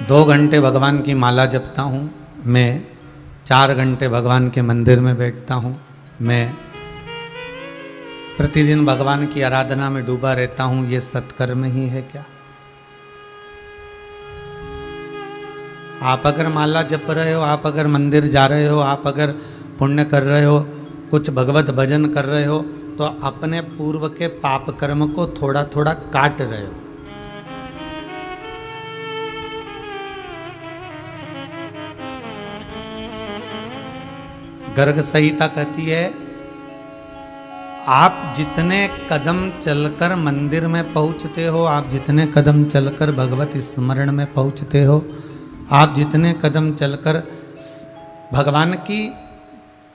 2 घंटे भगवान की माला जपता हूँ, मैं 4 घंटे भगवान के मंदिर में बैठता हूँ, मैं प्रतिदिन भगवान की आराधना में डूबा रहता हूँ, ये सत्कर्म ही है क्या? आप अगर माला जप रहे हो, आप अगर मंदिर जा रहे हो, आप अगर पुण्य कर रहे हो, कुछ भगवत भजन कर रहे हो, तो अपने पूर्व के पाप कर्म को थोड़ा थोड़ा काट रहे हो। गर्ग संहिता कहती है, आप जितने कदम चलकर मंदिर में पहुंचते हो, आप जितने कदम चलकर भगवत स्मरण में पहुंचते हो, आप जितने कदम चलकर भगवान की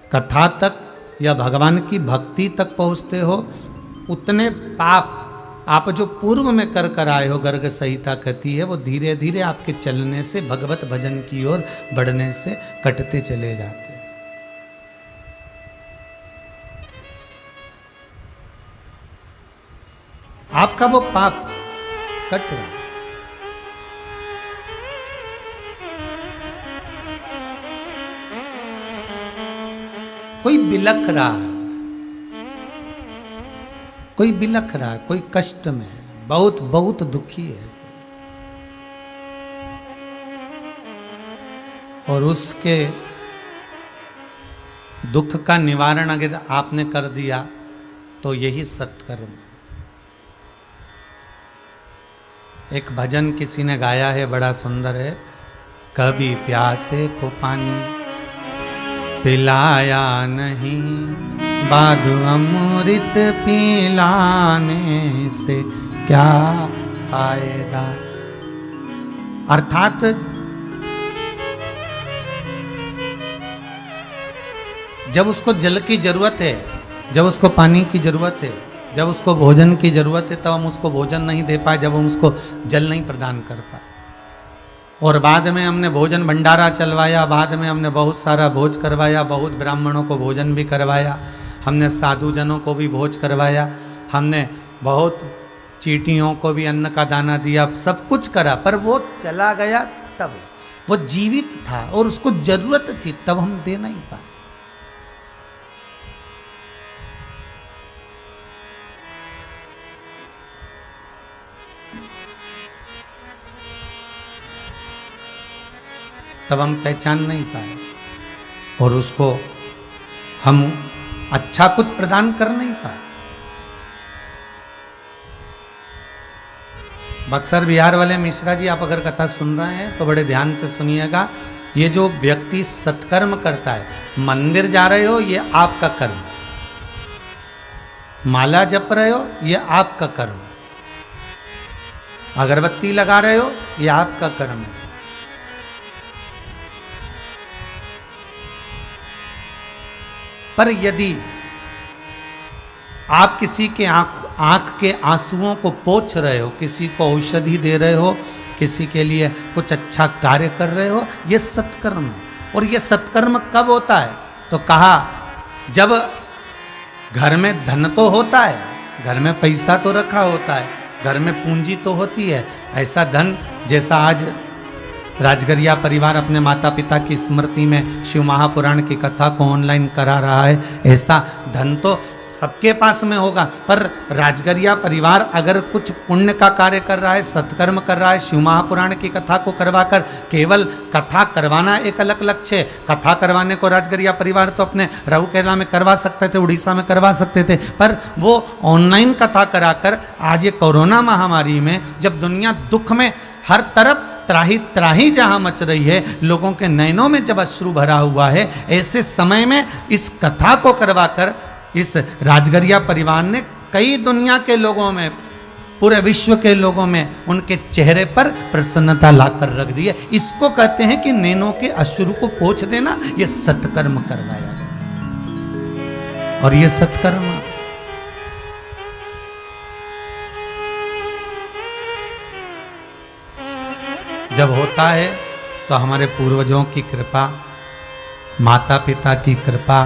कथा तक या भगवान की भक्ति तक पहुंचते हो, उतने पाप आप जो पूर्व में कर कर आए हो, गर्ग संहिता कहती है, वो धीरे धीरे आपके चलने से, भगवत भजन की ओर बढ़ने से कटते चले जाते हैं। आपका वो पाप कट रहा है। कोई बिलख रहा है, कोई बिलख रहा है, कोई कष्ट में है, बहुत बहुत दुखी है, और उसके दुख का निवारण अगर आपने कर दिया तो यही सत्कर्म। एक भजन किसी ने गाया है, बड़ा सुंदर है, कभी प्यासे को पानी पिलाया नहीं, बाधु अमृत पिलाने से क्या फायदा। अर्थात जब उसको जल की जरूरत है, जब उसको पानी की जरूरत है, जब उसको भोजन की जरूरत है, तब हम उसको भोजन नहीं दे पाए, जब हम उसको जल नहीं प्रदान कर पाए। और बाद में हमने भोजन भंडारा चलवाया, बाद में हमने बहुत सारा भोज करवाया, बहुत ब्राह्मणों को भोजन भी करवाया, हमने साधुजनों को भी भोज करवाया, हमने बहुत चींटियों को भी अन्न का दाना दिया, सब कुछ करा, पर वो चला गया तब। वो जीवित था और उसको जरूरत थी, तब हम दे नहीं पाए। तब हम पहचान नहीं पाए और उसको हम अच्छा कुछ प्रदान कर नहीं पाए। बक्सर बिहार वाले मिश्रा जी, आप अगर कथा सुन रहे हैं तो बड़े ध्यान से सुनिएगा। ये जो व्यक्ति सत्कर्म करता है, मंदिर जा रहे हो ये आपका कर्म, माला जप रहे हो ये आपका कर्म, अगरबत्ती लगा रहे हो ये आपका कर्म है। पर यदि आप किसी के आंख के आंसुओं को पोंछ रहे हो, किसी को औषधि दे रहे हो, किसी के लिए कुछ अच्छा कार्य कर रहे हो, ये सत्कर्म है। और ये सत्कर्म कब होता है? तो कहा, जब घर में धन तो होता है, घर में पैसा तो रखा होता है, घर में पूंजी तो होती है, ऐसा धन जैसा आज राजगरिया परिवार अपने माता पिता की स्मृति में शिव महापुराण की कथा को ऑनलाइन करा रहा है, ऐसा धन तो सबके पास में होगा। पर राजगरिया परिवार अगर कुछ पुण्य का कार्य कर रहा है, सत्कर्म कर रहा है, शिव महापुराण की कथा को करवाकर, केवल कथा करवाना एक अलग लक्ष्य है। कथा करवाने को राजगरिया परिवार तो अपने राउरकेला में करवा सकते थे, उड़ीसा में करवा सकते थे, पर वो ऑनलाइन कथा कराकर आज ये कोरोना महामारी में, जब दुनिया दुख में हर तरफ त्राही त्राही जहां मच रही है, लोगों के नयनों में जब अश्रु भरा हुआ है, ऐसे समय में इस कथा को करवाकर इस राजगरिया परिवार ने कई दुनिया के लोगों में, पूरे विश्व के लोगों में उनके चेहरे पर प्रसन्नता लाकर रख दी है। इसको कहते हैं कि नैनों के अश्रु को पोंछ देना, ये सत्कर्म करवाया गया। और ये सत्कर्म जब होता है तो हमारे पूर्वजों की कृपा, माता पिता की कृपा,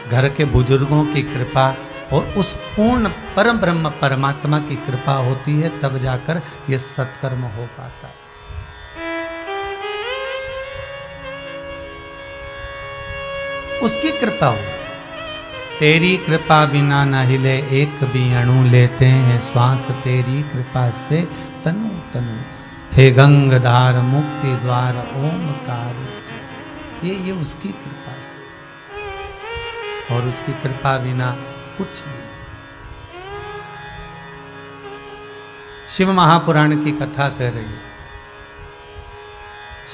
घर के बुजुर्गों की कृपा और उस पूर्ण परम ब्रह्म परमात्मा की कृपा होती है, तब जाकर ये सत्कर्म हो पाता है। उसकी कृपा हुई। तेरी कृपा बिना न हिले एक भी अणु, लेते हैं श्वास तेरी कृपा से तनु तनु। हे गंगाधार मुक्ति द्वार ओमकार, ये उसकी कृपा से, और उसकी कृपा बिना कुछ भी नहीं। शिव महापुराण की कथा कर रही है,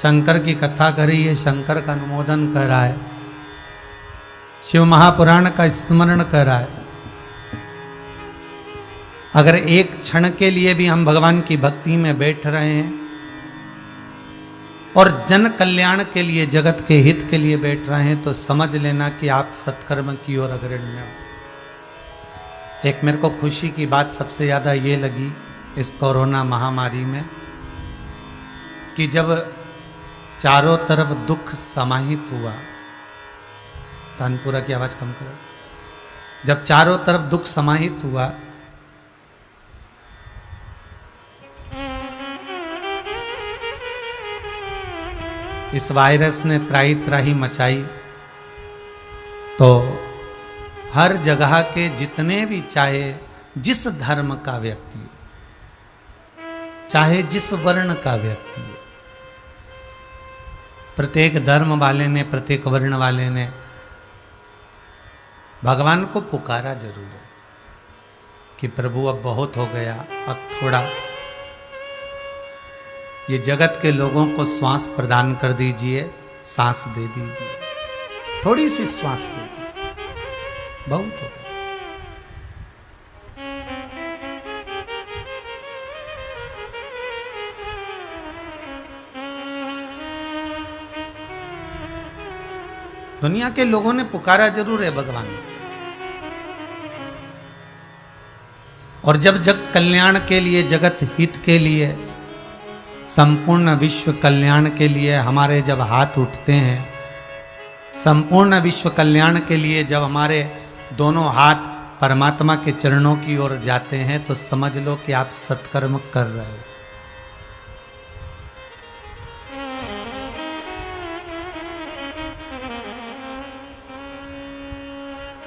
शंकर की कथा कर रही है, शंकर का अनुमोदन कर रहा है, शिव महापुराण का स्मरण कर रहा है। अगर एक क्षण के लिए भी हम भगवान की भक्ति में बैठ रहे हैं और जन कल्याण के लिए, जगत के हित के लिए बैठ रहे हैं, तो समझ लेना कि आप सत्कर्म की ओर अग्रणी हो। एक मेरे को खुशी की बात सबसे ज्यादा ये लगी इस कोरोना महामारी में, कि जब चारों तरफ दुख समाहित हुआ, तानपुरा की आवाज कम करो, जब चारों तरफ दुख समाहित हुआ, इस वायरस ने त्राही त्राही मचाई, तो हर जगह के जितने भी, चाहे जिस धर्म का व्यक्ति, चाहे जिस वर्ण का व्यक्ति, प्रत्येक धर्म वाले ने, प्रत्येक वर्ण वाले ने भगवान को पुकारा जरूर है कि प्रभु अब बहुत हो गया, अब थोड़ा ये जगत के लोगों को श्वास प्रदान कर दीजिए, सांस दे दीजिए, थोड़ी सी श्वास दे दीजिए, बहुत हो गया। दुनिया के लोगों ने पुकारा जरूर है भगवान, और जब जग कल्याण के लिए, जगत हित के लिए, संपूर्ण विश्व कल्याण के लिए हमारे जब हाथ उठते हैं, संपूर्ण विश्व कल्याण के लिए जब हमारे दोनों हाथ परमात्मा के चरणों की ओर जाते हैं, तो समझ लो कि आप सत्कर्म कर रहे हो।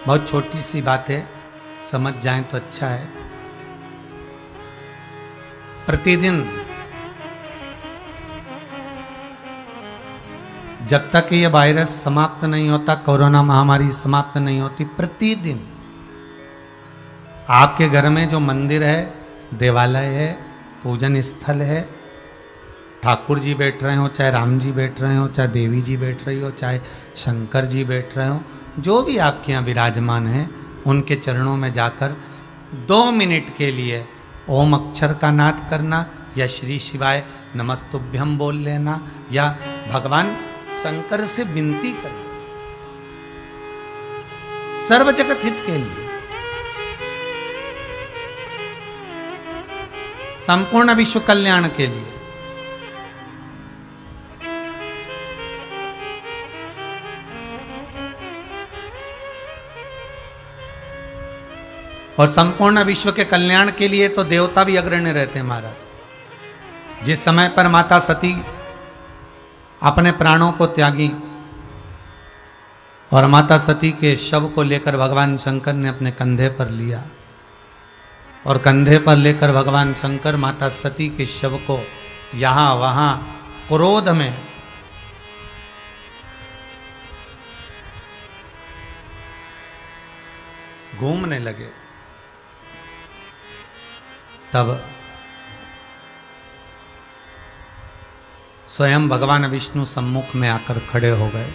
बहुत छोटी सी बात है, समझ जाएं तो अच्छा है। प्रतिदिन जब तक ये वायरस समाप्त नहीं होता, कोरोना महामारी समाप्त नहीं होती, प्रतिदिन आपके घर में जो मंदिर है, देवालय है, पूजन स्थल है, ठाकुर जी बैठ रहे हो, चाहे राम जी बैठ रहे हो, चाहे देवी जी बैठ रही हो, चाहे शंकर जी बैठ रहे हो, जो भी आपके यहाँ विराजमान हैं, उनके चरणों में जाकर 2 मिनट के लिए ओम अक्षर का नाद करना, या श्री शिवाय नमस्तुभ्यम बोल लेना, या भगवान शंकर से विनती करना, सर्व जगत हित के लिए, संपूर्ण विश्व कल्याण के लिए। और संपूर्ण विश्व के कल्याण के लिए तो देवता भी अग्रणी रहते हैं महाराज। जिस समय पर माता सती अपने प्राणों को त्यागी और माता सती के शव को लेकर भगवान शंकर ने अपने कंधे पर लिया, और कंधे पर लेकर भगवान शंकर माता सती के शव को यहां वहां क्रोध में घूमने लगे, तब स्वयं भगवान विष्णु सम्मुख में आकर खड़े हो गए,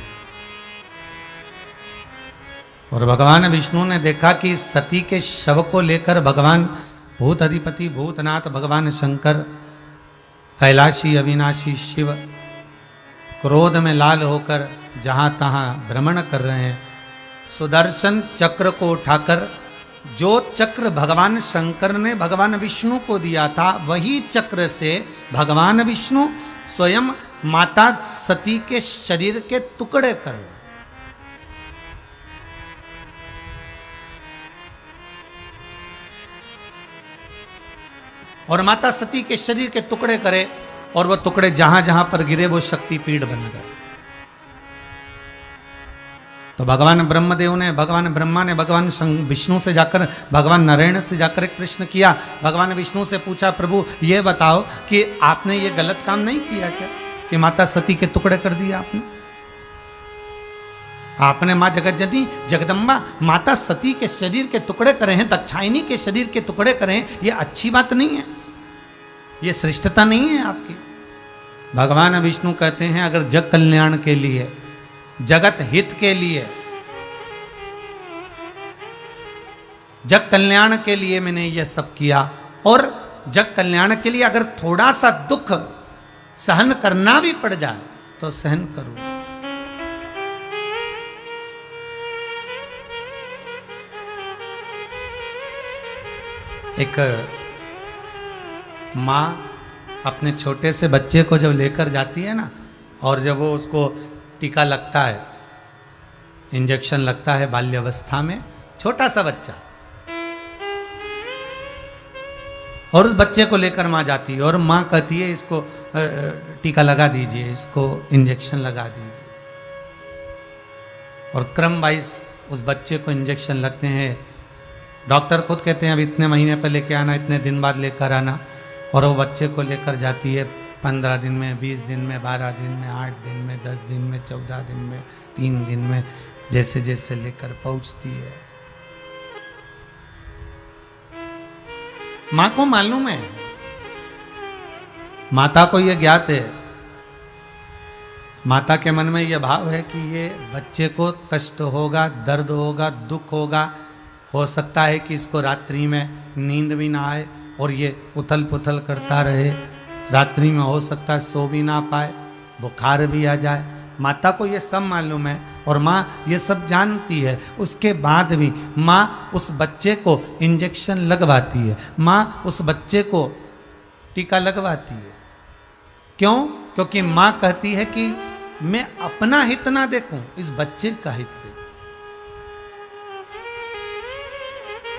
और भगवान विष्णु ने देखा कि सती के शव को लेकर भगवान भूत अधिपति भूतनाथ भगवान शंकर, कैलाशी अविनाशी शिव क्रोध में लाल होकर जहां तहां भ्रमण कर रहे हैं। सुदर्शन चक्र को उठाकर, जो चक्र भगवान शंकर ने भगवान विष्णु को दिया था, वही चक्र से भगवान विष्णु स्वयं माता सती के शरीर के टुकड़े कर रहे। और माता सती के शरीर के टुकड़े करे, और वह टुकड़े जहां जहां पर गिरे वो शक्तिपीठ बन गए। तो भगवान ब्रह्मदेव ने, भगवान ब्रह्मा ने भगवान विष्णु से जाकर, भगवान नारायण से जाकर एक प्रश्न किया। भगवान विष्णु से पूछा, प्रभु ये बताओ कि आपने ये गलत काम नहीं किया क्या कि माता सती के टुकड़े कर दिए आपने? आपने मां जगतजननी जगदम्बा माता सती के शरीर के टुकड़े करे हैं, दाक्षायणी के शरीर के टुकड़े करे हैं, ये अच्छी बात नहीं है, ये श्रेष्ठता नहीं है आपकी। भगवान विष्णु कहते हैं अगर जग कल्याण के लिए, जगत हित के लिए, जग कल्याण के लिए मैंने यह सब किया, और जग कल्याण के लिए अगर थोड़ा सा दुख सहन करना भी पड़ जाए तो सहन करूं। एक मां अपने छोटे से बच्चे को जब लेकर जाती है ना, और जब वो उसको टीका लगता है, इंजेक्शन लगता है बाल्यावस्था में, छोटा सा बच्चा, और उस बच्चे को लेकर मां जाती है और मां कहती है इसको टीका लगा दीजिए, इसको इंजेक्शन लगा दीजिए, और क्रम वाइज उस बच्चे को इंजेक्शन लगते हैं। डॉक्टर खुद कहते हैं अब इतने महीने पर लेकर आना, इतने दिन बाद लेकर आना, और वो बच्चे को लेकर जाती है 15 दिन में, 20 दिन में, 12 दिन में, 8 दिन में, 10 दिन में, 14 दिन में, 3 दिन में, जैसे जैसे लेकर पहुंचती है। मां को मालूम है, माता को यह ज्ञात है, माता के मन में यह भाव है कि ये बच्चे को कष्ट होगा, दर्द होगा, दुख होगा, हो सकता है कि इसको रात्रि में नींद भी ना आए और ये उथल पुथल करता रहे, रात्रि में हो सकता है सो भी ना पाए, बुखार भी आ जाए। माता को ये सब मालूम है और माँ ये सब जानती है, उसके बाद भी माँ उस बच्चे को इंजेक्शन लगवाती है, माँ उस बच्चे को टीका लगवाती है। क्यों? क्योंकि माँ कहती है कि मैं अपना हित ना देखूं, इस बच्चे का हित देखूं,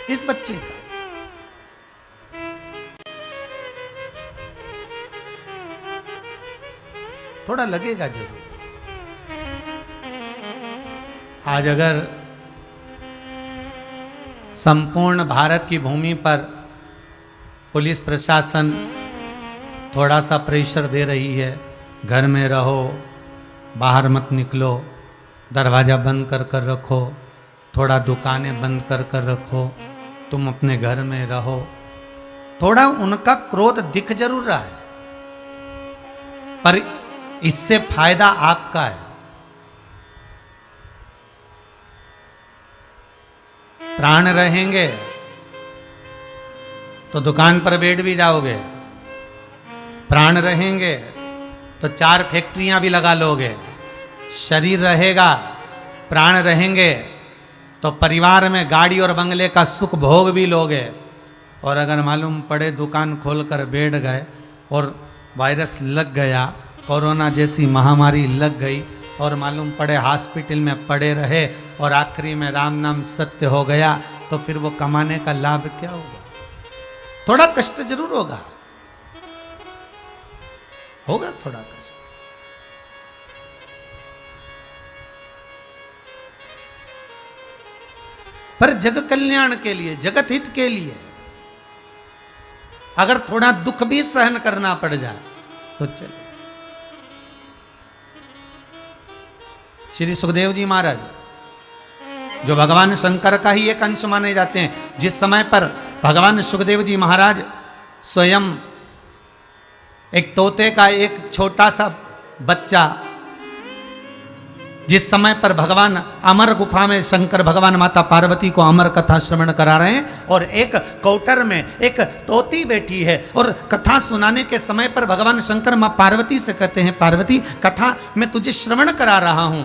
इस बच्चे का। थोड़ा लगेगा जरूर। आज अगर संपूर्ण भारत की भूमि पर पुलिस प्रशासन थोड़ा सा प्रेशर दे रही है, घर में रहो, बाहर मत निकलो, दरवाज़ा बंद कर कर रखो, थोड़ा दुकानें बंद कर कर रखो, तुम अपने घर में रहो, थोड़ा उनका क्रोध दिख जरूर रहा है, पर इससे फायदा आपका है। प्राण रहेंगे तो दुकान पर बैठ भी जाओगे, प्राण रहेंगे तो 4 फैक्ट्रियां भी लगा लोगे, शरीर रहेगा, प्राण रहेंगे तो परिवार में गाड़ी और बंगले का सुख भोग भी लोगे। और अगर मालूम पड़े दुकान खोलकर बैठ गए और वायरस लग गया, कोरोना जैसी महामारी लग गई, और मालूम पड़े हॉस्पिटल में पड़े रहे और आखिरी में राम नाम सत्य हो गया, तो फिर वो कमाने का लाभ क्या होगा? थोड़ा कष्ट जरूर होगा, होगा थोड़ा कष्ट। पर जग कल्याण के लिए, जगत हित के लिए अगर थोड़ा दुख भी सहन करना पड़ जाए तो चले। श्री सुखदेव जी महाराज जो भगवान शंकर का ही एक अंश माने जाते हैं, जिस समय पर भगवान सुखदेव जी महाराज स्वयं एक तोते का एक छोटा सा बच्चा, जिस समय पर भगवान अमर गुफा में शंकर भगवान माता पार्वती को अमर कथा श्रवण करा रहे हैं, और एक कौटर में एक तोती बैठी है, और कथा सुनाने के समय पर भगवान शंकर मां पार्वती से कहते हैं, पार्वती कथा मैं तुझे श्रवण करा रहा हूं,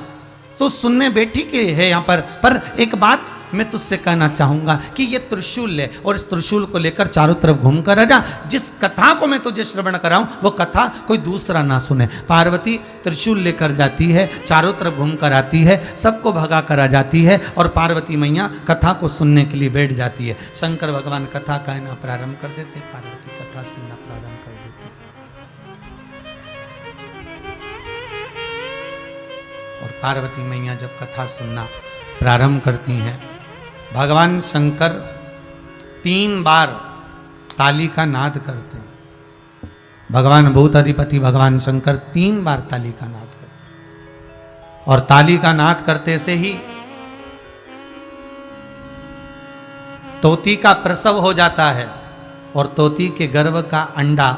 तो सुनने बैठी के है यहाँ पर एक बात मैं तुझसे कहना चाहूंगा कि ये त्रिशूल ले, और इस त्रिशूल को लेकर चारों तरफ घूम कर आ जा, जिस कथा को मैं तुझे श्रवण कराऊं वो कथा कोई दूसरा ना सुने। पार्वती त्रिशूल लेकर जाती है, चारों तरफ घूम कर आती है, सबको भगा कर आ जाती है, और पार्वती मैया कथा को सुनने के लिए बैठ जाती है। शंकर भगवान कथा कहना प्रारंभ कर देते, पार्वती कथा सुनना प्रारंभ कर देती, और पार्वती मैया जब कथा सुनना प्रारंभ करती हैं। भगवान शंकर 3 बार ताली का नाद करते हैं। भगवान भूताधिपति भगवान शंकर 3 बार ताली का नाद करते हैं। और ताली का नाद करते से ही तोती का प्रसव हो जाता है और तोती के गर्भ का अंडा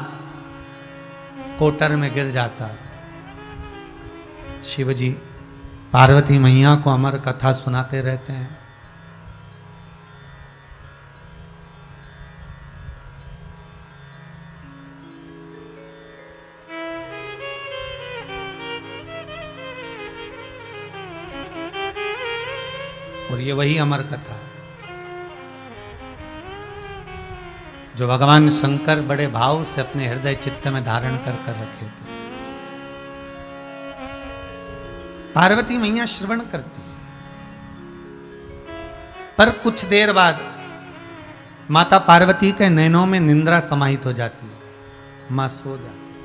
कोटर में गिर जाता है। शिवजी पार्वती मैया को अमर कथा सुनाते रहते हैं। और ये वही अमर कथा है जो भगवान शंकर बड़े भाव से अपने हृदय चित्त में धारण कर रखे थे। पार्वती मैया श्रवण करती है, पर कुछ देर बाद माता पार्वती के नैनों में निंद्रा समाहित हो जाती है, मां सो जाती है।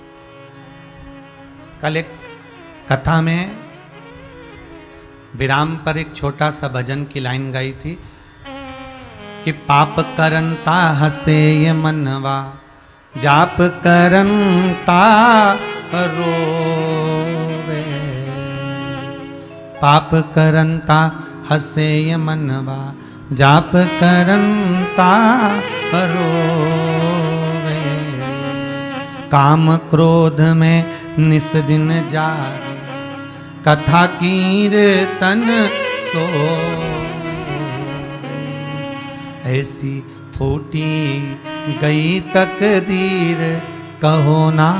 कल एक कथा में विराम पर एक छोटा सा भजन की लाइन गाई थी कि पाप करंता हसे ये मनवा, जाप करंता रोवे। पाप करंता हसे ये मनवा, जाप करंता रोवे। काम क्रोध में निस दिन जागे, कथा कीर्तन सो। ऐसी फूटी गई तकदीर, कहो ना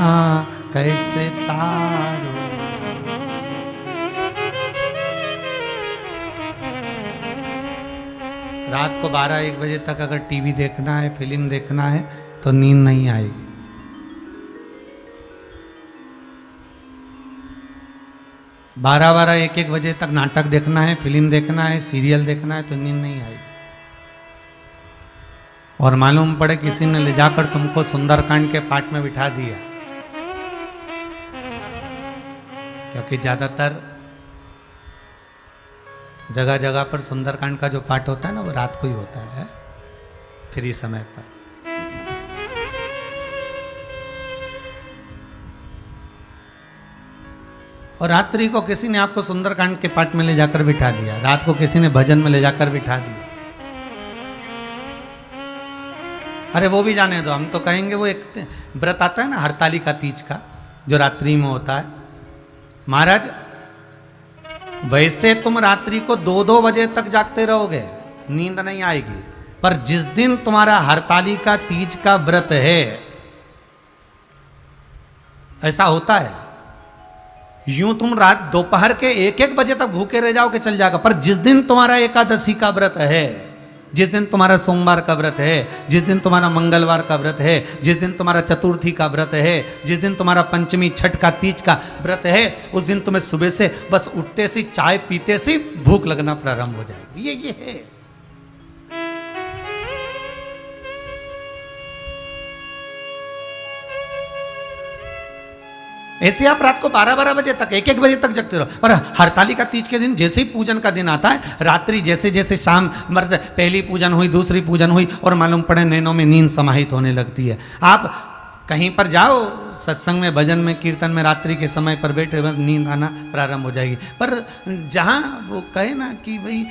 कैसे तारो। रात को 12-1 बजे तक अगर टीवी देखना है, फिल्म देखना है तो नींद नहीं आएगी। 12-1 बजे तक नाटक देखना है, फिल्म देखना है, सीरियल देखना है तो नींद नहीं आएगी। और मालूम पड़े किसी ने ले जाकर तुमको सुंदरकांड के पाठ में बिठा दिया, क्योंकि ज्यादातर जगह जगह पर सुंदरकांड का जो पाठ होता है ना, वो रात को ही होता है, फ्री समय पर। और रात्रि को किसी ने आपको सुंदरकांड के पाठ में ले जाकर बिठा दिया, रात को किसी ने भजन में ले जाकर बिठा दिया। अरे वो भी जाने दो, हम तो कहेंगे वो एक व्रत आता है ना हरतालिका तीज का, जो रात्रि में होता है। महाराज वैसे तुम रात्रि को 2-2 बजे तक जागते रहोगे, नींद नहीं आएगी, पर जिस दिन तुम्हारा हरतालिका तीज का व्रत है, ऐसा होता है, यूं तुम रात दोपहर के 1-1 बजे तक भूखे रह जाओगे चल जाएगा, पर जिस दिन तुम्हारा एकादशी का व्रत है, जिस दिन तुम्हारा सोमवार का व्रत है, जिस दिन तुम्हारा मंगलवार का व्रत है, जिस दिन तुम्हारा चतुर्थी का व्रत है, जिस दिन तुम्हारा पंचमी छठ का तीज का व्रत है, उस दिन तुम्हें सुबह से बस उठते से चाय पीते से भूख लगना प्रारंभ हो जाएगी। ये है। ऐसे आप रात को 12-12 बजे तक 1-1 बजे तक जगते रहो, पर हरतालिका तीज के दिन जैसे ही पूजन का दिन आता है, रात्रि जैसे जैसे शाम पहली पूजन हुई, दूसरी पूजन हुई और मालूम पड़े नैनों में नींद समाहित होने लगती है। आप कहीं पर जाओ सत्संग में, भजन में, कीर्तन में, रात्रि के समय पर बैठे बस नींद आना प्रारंभ हो जाएगी। पर जहाँ वो कहे ना कि भाई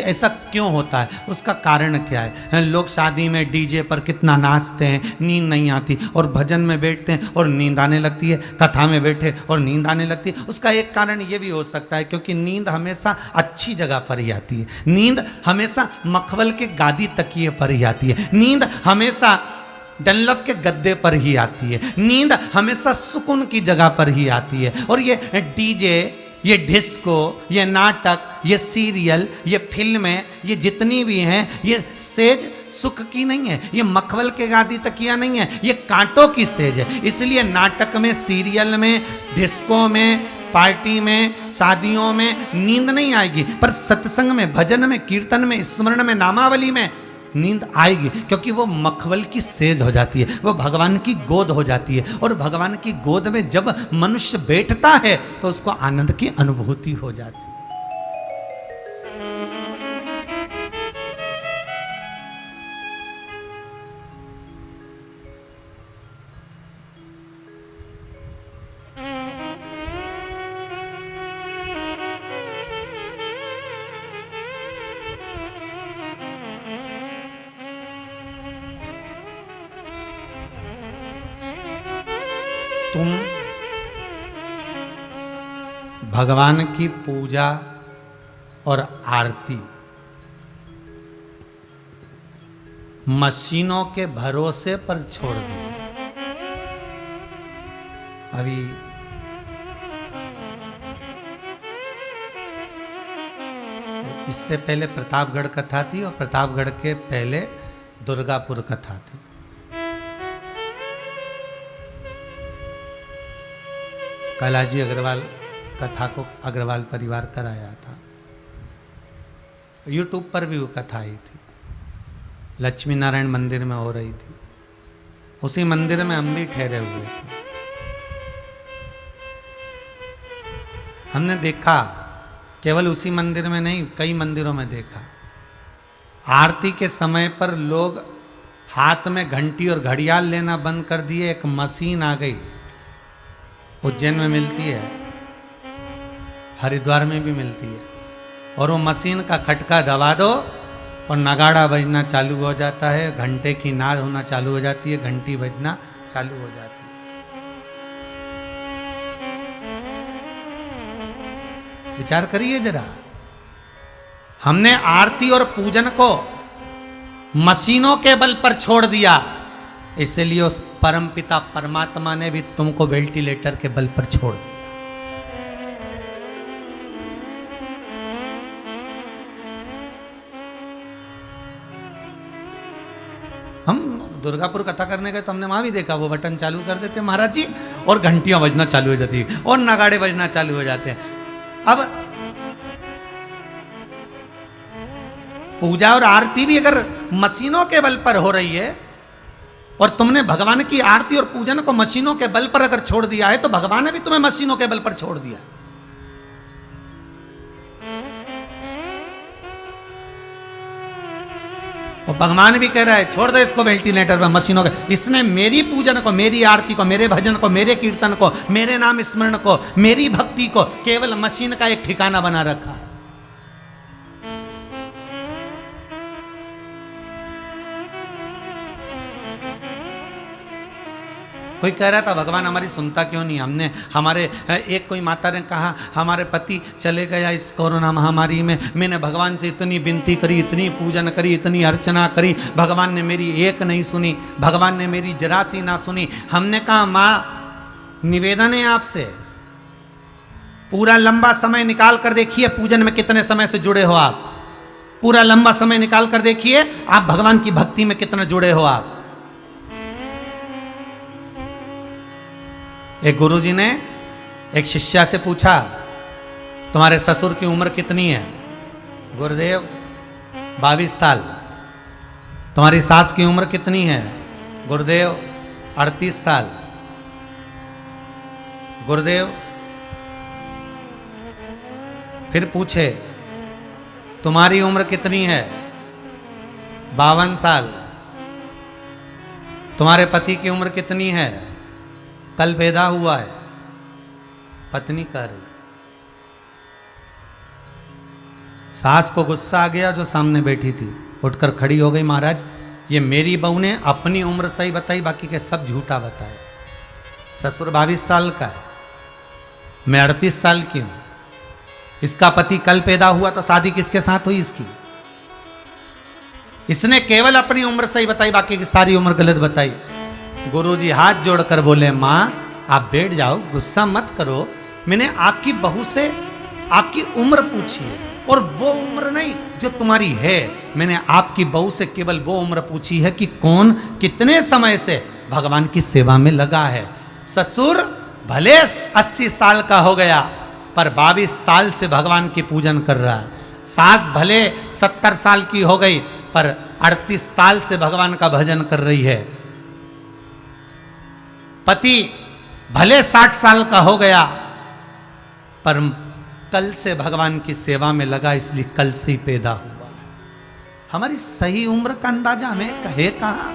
ऐसा क्यों होता है, उसका कारण क्या है। लोग शादी में डीजे पर कितना नाचते हैं, नींद नहीं आती, और भजन में बैठते हैं और नींद आने लगती है, कथा में बैठे और नींद आने लगती है। उसका एक कारण ये भी हो सकता है क्योंकि नींद हमेशा अच्छी जगह पर ही आती है, नींद हमेशा मखमल के गादी तकिए पर ही आती है, नींद हमेशा डनलप के गद्दे पर ही आती है, नींद हमेशा सुकून की जगह पर ही आती है। और ये डीजे, ये डिस्को, ये नाटक, ये सीरियल, ये फिल्में, ये जितनी भी हैं, ये सेज सुख की नहीं है, ये मखमल के गादी तकिया नहीं है, ये कांटों की सेज है। इसलिए नाटक में, सीरियल में, डिस्को में, पार्टी में, शादियों में नींद नहीं आएगी, पर सत्संग में, भजन में, कीर्तन में, स्मरण में, नामावली में नींद आएगी, क्योंकि वो मखमल की सेज हो जाती है, वो भगवान की गोद हो जाती है। और भगवान की गोद में जब मनुष्य बैठता है तो उसको आनंद की अनुभूति हो जाती है। तुम भगवान की पूजा और आरती मशीनों के भरोसे पर छोड़ दिए। अभी इससे पहले प्रतापगढ़ कथा थी और प्रतापगढ़ के पहले दुर्गापुर कथा थी। कैलाश अग्रवाल कथा को अग्रवाल परिवार कराया था। यूट्यूब पर भी वो कथा आई थी, लक्ष्मी नारायण मंदिर में हो रही थी। उसी मंदिर में हम भी ठहरे हुए थे। हमने देखा, केवल उसी मंदिर में नहीं, कई मंदिरों में देखा, आरती के समय पर लोग हाथ में घंटी और घड़ियाल लेना बंद कर दिए। एक मशीन आ गई, उज्जैन में मिलती है, हरिद्वार में भी मिलती है, और वो मशीन का खटका दबा दो और नगाड़ा बजना चालू हो जाता है, घंटे की नाद होना चालू हो जाती है, घंटी बजना चालू हो जाती है। विचार करिए जरा, हमने आरती और पूजन को मशीनों के बल पर छोड़ दिया, इसलिए उस परमपिता परमात्मा ने भी तुमको वेंटिलेटर के बल पर छोड़ दिया। हम दुर्गापुर कथा करने गए तो हमने वहां भी देखा, वो बटन चालू कर देते महाराज जी और घंटियां बजना चालू हो जाती है और नगाड़े बजना चालू हो जाते हैं। अब पूजा और आरती भी अगर मशीनों के बल पर हो रही है और तुमने भगवान की आरती और पूजन को मशीनों के बल पर अगर छोड़ दिया है, तो भगवान ने भी तुम्हें मशीनों के बल पर छोड़ दिया। और भगवान भी कह रहा है छोड़ दे इसको वेंटिलेटर पर, मशीनों के। इसने मेरी पूजन को, मेरी आरती को, मेरे भजन को, मेरे कीर्तन को, मेरे नाम स्मरण को, मेरी भक्ति को केवल मशीन का एक ठिकाना बना रखा है। कोई कह रहा था भगवान हमारी सुनता क्यों नहीं। हमने हमारे एक कोई माता ने कहा हमारे पति चले गया इस कोरोना महामारी में, मैंने भगवान से इतनी विनती करी, इतनी पूजन करी, इतनी अर्चना करी, भगवान ने मेरी एक नहीं सुनी, भगवान ने मेरी जरा सी ना सुनी। हमने कहा माँ निवेदन है आपसे, पूरा लंबा समय निकाल कर देखिए पूजन में कितने समय से जुड़े हो आप, पूरा लंबा समय निकाल कर देखिए आप भगवान की भक्ति में कितने जुड़े हो आप। एक गुरुजी ने एक शिष्या से पूछा तुम्हारे ससुर की उम्र कितनी है? गुरुदेव 22 साल। तुम्हारी सास की उम्र कितनी है? गुरुदेव 38 साल। गुरुदेव फिर पूछे तुम्हारी उम्र कितनी है? 52 साल। तुम्हारे पति की उम्र कितनी है? कल पैदा हुआ है। पत्नी कह रही। सास को गुस्सा आ गया जो सामने बैठी थी, उठकर खड़ी हो गई, महाराज ये मेरी बहू ने अपनी उम्र सही बताई, बाकी के सब झूठा बताए। ससुर 22 साल का है, मैं 38 साल की हूं, इसका पति कल पैदा हुआ तो शादी किसके साथ हुई इसकी? इसने केवल अपनी उम्र सही बताई, बाकी की सारी उम्र गलत बताई। गुरुजी हाथ जोड़कर बोले माँ आप बैठ जाओ, गुस्सा मत करो, मैंने आपकी बहू से आपकी उम्र पूछी है और वो उम्र नहीं जो तुम्हारी है, मैंने आपकी बहू से केवल वो उम्र पूछी है कि कौन कितने समय से भगवान की सेवा में लगा है। ससुर भले 80 साल का हो गया पर 22 साल से भगवान की पूजन कर रहा है। सास भले 70 साल की हो गई पर 38 साल से भगवान का भजन कर रही है। पति भले 60 साल का हो गया पर कल से भगवान की सेवा में लगा, इसलिए कल से ही पैदा हुआ। हमारी सही उम्र का अंदाजा हमें कहे कहां?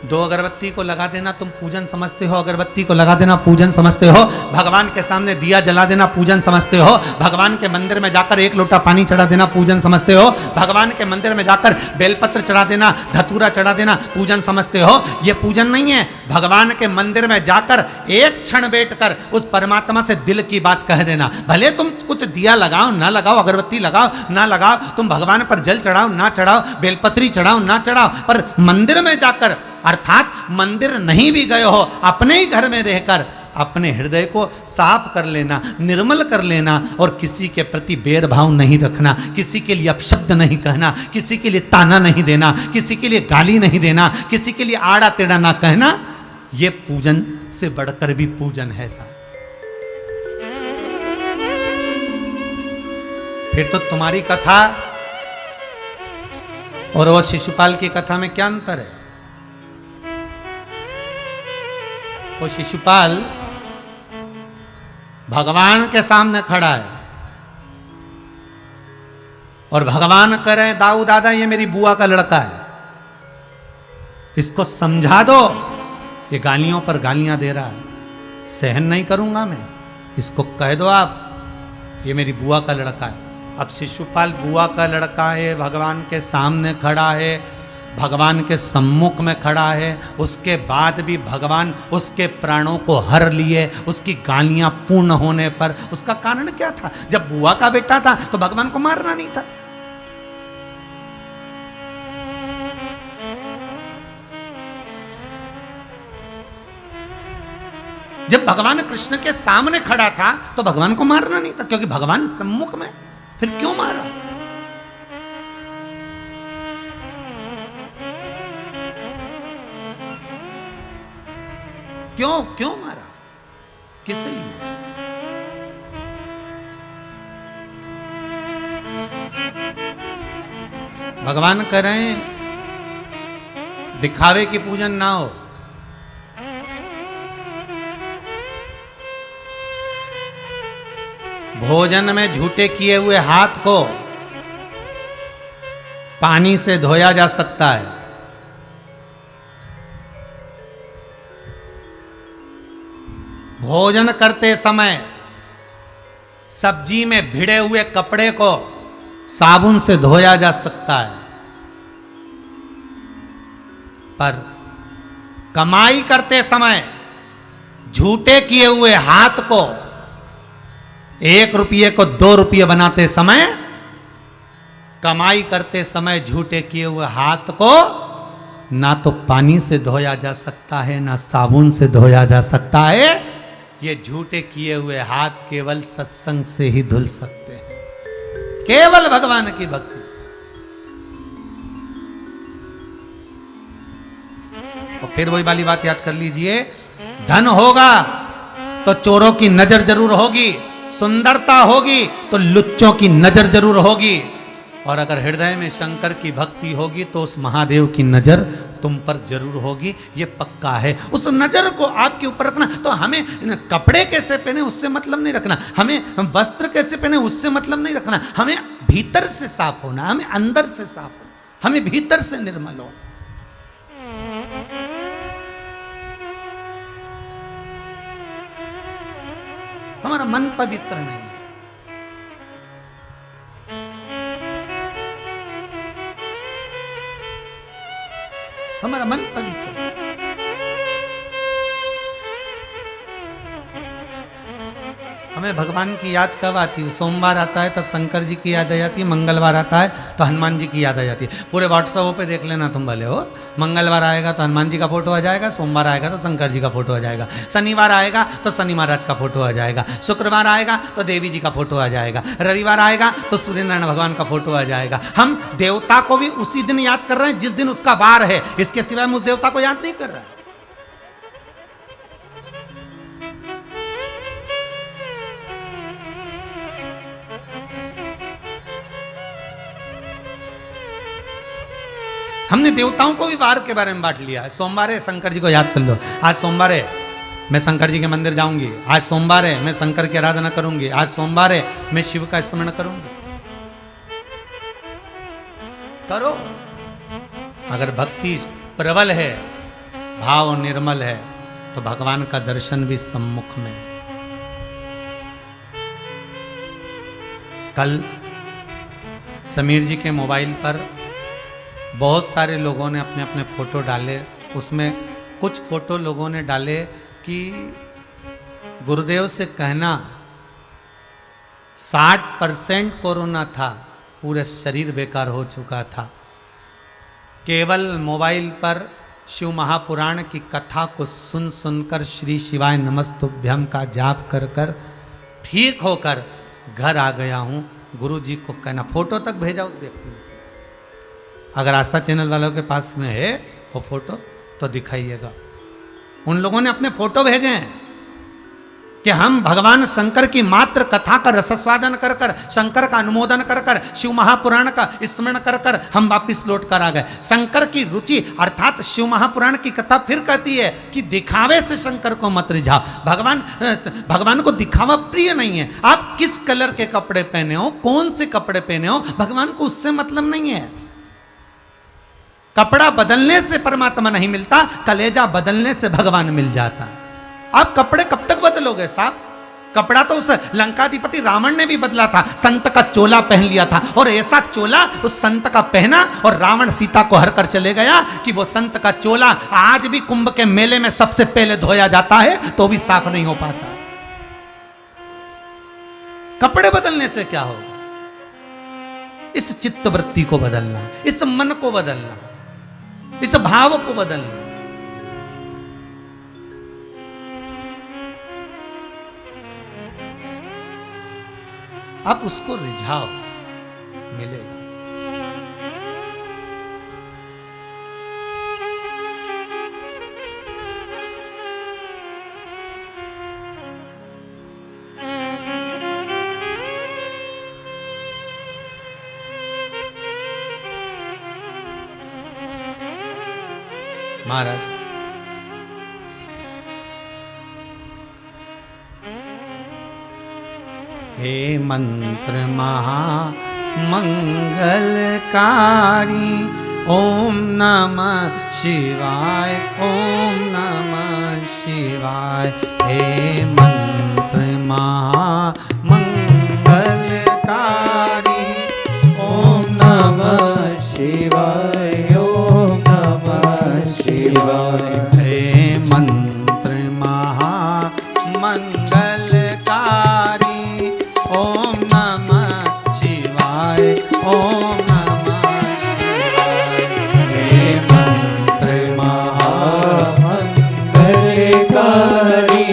दो अगरबत्ती को लगा देना तुम पूजन समझते हो, अगरबत्ती को लगा देना पूजन समझते हो, भगवान के सामने दिया जला देना पूजन समझते हो, भगवान के मंदिर में जाकर एक लोटा पानी चढ़ा देना पूजन समझते हो, भगवान के मंदिर में जाकर बेलपत्र चढ़ा देना, धतूरा चढ़ा देना पूजन समझते हो। ये पूजन नहीं है। भगवान के मंदिर में जाकर एक क्षण बैठकर उस परमात्मा से दिल की बात कह देना। भले तुम कुछ दिया लगाओ ना लगाओ, अगरबत्ती लगाओ ना लगाओ, तुम भगवान पर जल चढ़ाओ ना चढ़ाओ, बेलपत्री चढ़ाओ ना चढ़ाओ, पर मंदिर में जाकर, अर्थात मंदिर नहीं भी गए हो, अपने ही घर में रहकर अपने हृदय को साफ कर लेना, निर्मल कर लेना, और किसी के प्रति भेदभाव नहीं रखना, किसी के लिए अपशब्द नहीं कहना, किसी के लिए ताना नहीं देना, किसी के लिए गाली नहीं देना, किसी के लिए आड़ा टेढ़ा ना कहना। ये पूजन से बढ़कर भी पूजन है साहब। फिर तो तुम्हारी कथा और वो शिशुपाल की कथा में क्या अंतर है? वो शिशुपाल भगवान के सामने खड़ा है और भगवान कह रहे हैं दाऊ दादा ये मेरी बुआ का लड़का है, इसको समझा दो, ये गालियों पर गालियां दे रहा है, सहन नहीं करूंगा मैं, इसको कह दो आप ये मेरी बुआ का लड़का है। अब शिशुपाल बुआ का लड़का है, भगवान के सामने खड़ा है, भगवान के सम्मुख में खड़ा है, उसके बाद भी भगवान उसके प्राणों को हर लिए, उसकी गालियां पूर्ण होने पर। उसका कारण क्या था? जब बुआ का बेटा था तो भगवान को मारना नहीं था। जब भगवान कृष्ण के सामने खड़ा था तो भगवान को मारना नहीं था, क्योंकि भगवान सम्मुख में, फिर क्यों मारा? क्यों मारा? किस लिए? भगवान कह रहे हैं दिखावे की पूजन ना हो, भोजन में झूठे किए हुए हाथ को पानी से धोया जा सकता है, भोजन करते समय सब्जी में भिड़े हुए कपड़े को साबुन से धोया जा सकता है, पर कमाई करते समय झूठे किए हुए हाथ को 1 रुपये को 2 रुपये बनाते समय, कमाई करते समय झूठे किए हुए हाथ को ना तो पानी से धोया जा सकता है ना साबुन से धोया जा सकता है। ये झूठे किए हुए हाथ केवल सत्संग से ही धुल सकते हैं, केवल भगवान की भक्ति। तो फिर वही वाली बात याद कर लीजिए, धन होगा तो चोरों की नजर जरूर होगी, सुंदरता होगी तो लुच्चों की नजर जरूर होगी, और अगर हृदय में शंकर की भक्ति होगी तो उस महादेव की नजर तुम पर जरूर होगी, ये पक्का है। उस नजर को आपके ऊपर रखना। तो हमें कपड़े कैसे पहने उससे मतलब नहीं रखना, हमें वस्त्र कैसे पहने उससे मतलब नहीं रखना, हमें भीतर से साफ होना, हमें अंदर से साफ होना, हमें भीतर से निर्मल होना। हमारा मन पवित्र नहीं है, हमारा मन पवित्र। हमें भगवान की याद कब आती है? सोमवार आता है तब शंकर जी की याद आ जाती है, मंगलवार आता है तो हनुमान जी की याद आ जाती है। पूरे व्हाट्सएप पे देख लेना तुम भले हो, मंगलवार आएगा तो हनुमान जी का फोटो आ जाएगा, सोमवार आएगा तो शंकर जी का फोटो आ जाएगा, शनिवार आएगा तो शनि महाराज का फोटो आ जाएगा, शुक्रवार आएगा तो देवी जी का फोटो आ जाएगा, रविवार आएगा तो सूर्य नारायण भगवान का फोटो आ जाएगा। हम देवता को भी उसी दिन याद कर रहे हैं जिस दिन उसका वार है, इसके सिवाय हम उस देवता को याद नहीं कर रहे हैं। हमने देवताओं को भी वार के बारे में बांट लिया है। सोमवार है, शंकर जी को याद कर लो, आज सोमवार है, मैं शंकर जी के मंदिर जाऊंगी, आज सोमवार है, मैं शंकर की आराधना करूंगी, आज सोमवार है, मैं शिव का स्मरण करूंगी। करो, अगर भक्ति प्रबल है भाव निर्मल है तो भगवान का दर्शन भी सम्मुख में है। कल समीर जी के मोबाइल पर बहुत सारे लोगों ने अपने अपने फोटो डाले। उसमें कुछ फोटो लोगों ने डाले कि गुरुदेव से कहना 60% कोरोना था, पूरे शरीर बेकार हो चुका था। केवल मोबाइल पर शिव महापुराण की कथा को सुन सुनकर श्री शिवाय नमस्तुभ्यम का जाप कर कर ठीक होकर घर आ गया हूँ। गुरु जी को कहना, फोटो तक भेजा उस व्यक्ति ने। अगर आस्था चैनल वालों के पास में है वो फोटो तो दिखाइएगा। उन लोगों ने अपने फोटो भेजे हैं कि हम भगवान शंकर की मात्र कथा का रसस्वादन कर कर, शंकर का अनुमोदन कर कर, शिव महापुराण का स्मरण कर कर हम वापिस लौट कर आ गए। शंकर की रुचि अर्थात शिव महापुराण की कथा फिर कहती है कि दिखावे से शंकर को मत रिझाओ। भगवान को दिखावा प्रिय नहीं है। आप किस कलर के कपड़े पहने हो, कौन से कपड़े पहने हो, भगवान को उससे मतलब नहीं है। कपड़ा बदलने से परमात्मा नहीं मिलता, कलेजा बदलने से भगवान मिल जाता है। आप कपड़े कब तक बदलोगे साहब? कपड़ा तो उस लंकाधिपति रावण ने भी बदला था, संत का चोला पहन लिया था, और ऐसा चोला उस संत का पहना और रावण सीता को हर कर चले गया कि वो संत का चोला आज भी कुंभ के मेले में सबसे पहले धोया जाता है तो भी साफ नहीं हो पाता। कपड़े बदलने से क्या होगा? इस चित्त वृत्ति को बदलना, इस मन को बदलना, इस भाव को बदलना। आप उसको रिझाओ, मिलेगा। महाराज हे मंत्र महामंगलकारी, ओम नमः शिवाय, ओम नमः शिवाय। हे मंत्र महामंगलकारी, ओम नमः शिवाय, ओम नमः शिवाय। हे मंत्र महामंगलकारी, ओम नमः शिवाय, ओम नमः शिवाय। हे मंत्र महामंगलकारी,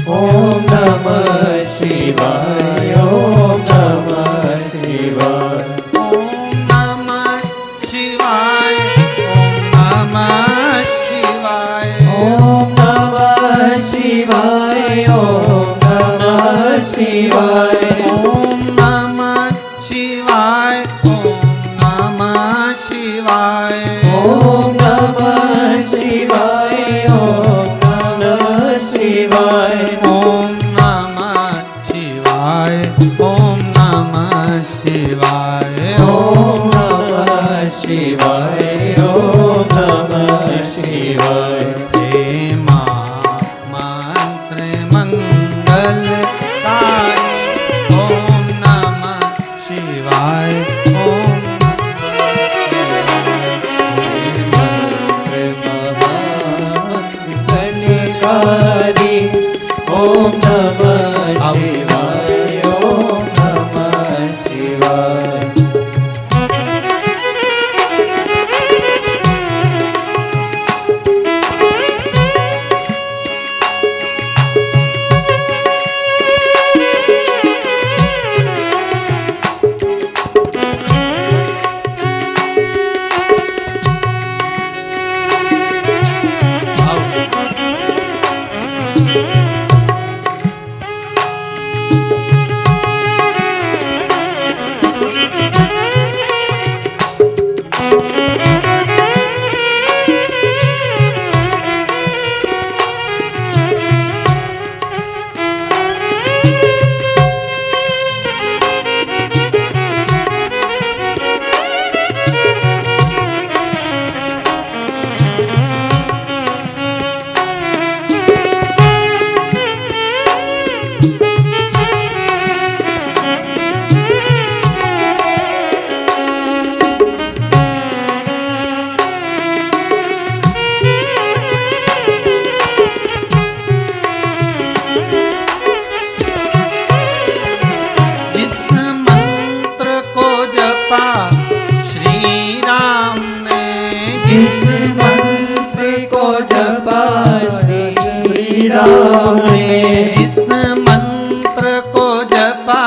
ओम नमः शिवाय, ओम नमः शिवाय। ओम नमः शिवाय, ओम नमः शिवाय, ओम नमः शिवाय, ओम नमः शिवाय। ओम नमः शिवाय, ओम नमः शिवाय, ओम नमः शिवाय, ओम नमः शिवाय। ओम नमः शिवाय, ओम नमः शिवाय, ओम नमः शिवाय, ओम नमः शिवाय। हे मंत्र मंगलकारी, ओम नमः शिवाय, ओम मंगलकारी, ओम नमः शिवाय, ओम नमः शिवाय। जपा श्री राम ने, जिस मंत्र को जपा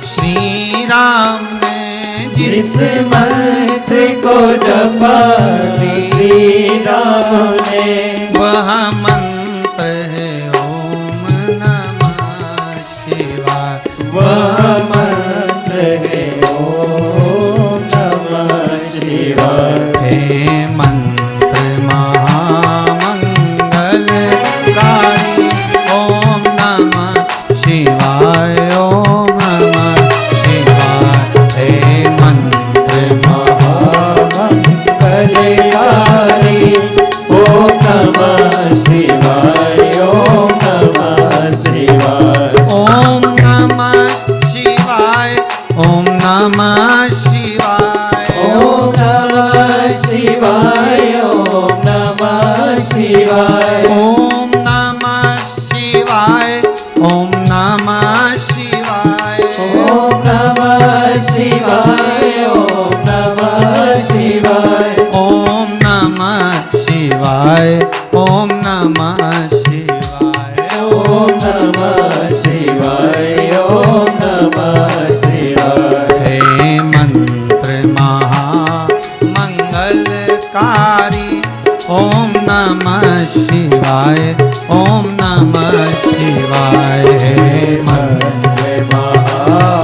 श्री राम ने, जिस मंत्र को जपा श्री राम ने, वह मंत्र है ओम नमः शिवाय। वह मंत्र है ओम नमः शिवाय। हे मंत्र महामंगलकारी ओम नमः शिवाय ओम नमः शिवाय। हे मंत्र महामंगलकारी ओम नमः शिवाय ओम नमः शिवाय। ओम नमः शिवाय ओम नमः शिवाय ओम नमः शिवाय ओम नमः शिवाय। ओम नमः शिवाय ओम नमः शिवाय ओम नमः शिवाय ओम नमः शिवाय। ओम नमः शिवाय ओम नमः शिवाय ओम नमः शिवाय ओम नमः शिवाय। हे मंत्र महामंगलकारी ओम नमः शिवाय ओम नमः शिवाय। हे मंत्र महामंगलकारी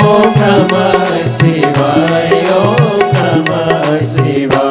ओम नमः शिवाय ओम नमः शिवाय।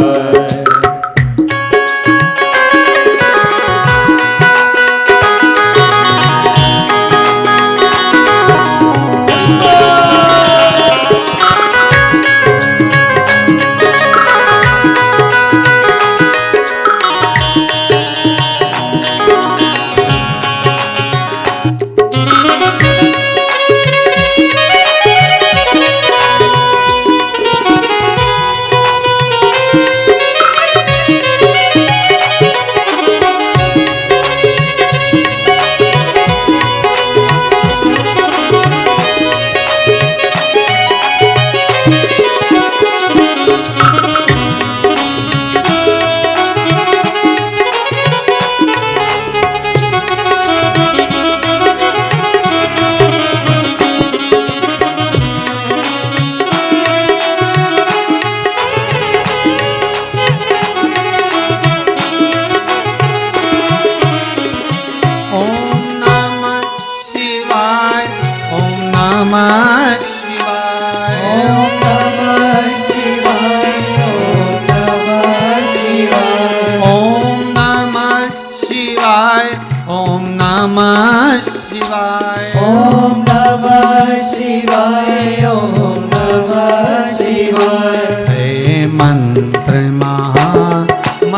नमः शिवाय। ओम नमः शिवाय। ओम नमः शिवाय। हे मंत्र महामंगलकारी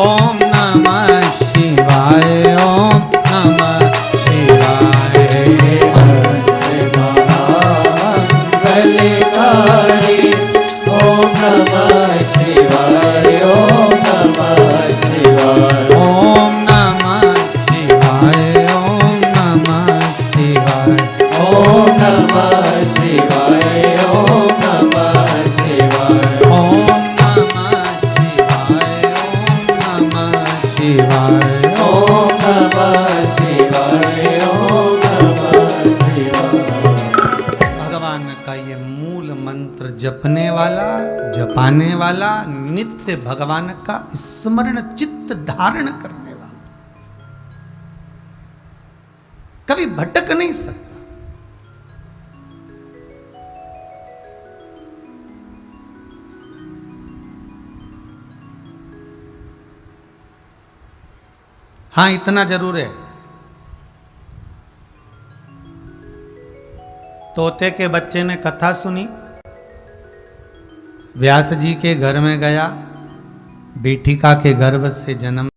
ओम नमः शिवाय। ओम नमः शिवाय। हे मंत्र महामंगलकारी ओम नमः शिवाय। ओम नमः शिवाय। ओम नमः शिवाय। ओम नमः शिवाय। ओम नमः शिवाय। ओम नमः शिवाय। ओम नमः शिवाय। ओम नमः शिवाय। ओम नमः शिवाय। ओम नमः शिवाय। भगवान का ये मूल मंत्र जपने वाला, जपाने वाला, नित्य भगवान का स्मरण चित्त धारण करने वाला कभी भटक नहीं सकता। हाँ, इतना जरूर है, तोते के बच्चे ने कथा सुनी, व्यास जी के घर में गया, बीठिका के गर्भ से जन्म